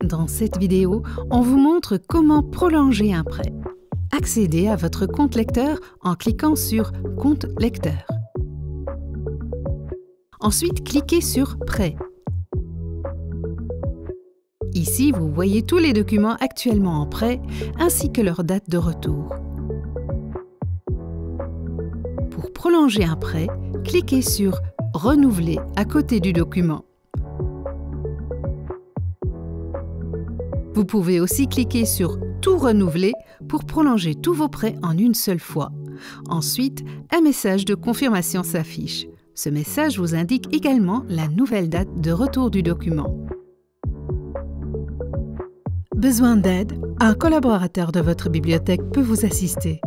Dans cette vidéo, on vous montre comment prolonger un prêt. Accédez à votre compte lecteur en cliquant sur « Compte lecteur ». Ensuite, cliquez sur « Prêt ». Ici, vous voyez tous les documents actuellement en prêt ainsi que leur date de retour. Pour prolonger un prêt, cliquez sur « Renouveler » à côté du document. Vous pouvez aussi cliquer sur « Tout renouveler » pour prolonger tous vos prêts en une seule fois. Ensuite, un message de confirmation s'affiche. Ce message vous indique également la nouvelle date de retour du document. Besoin d'aide? Un collaborateur de votre bibliothèque peut vous assister.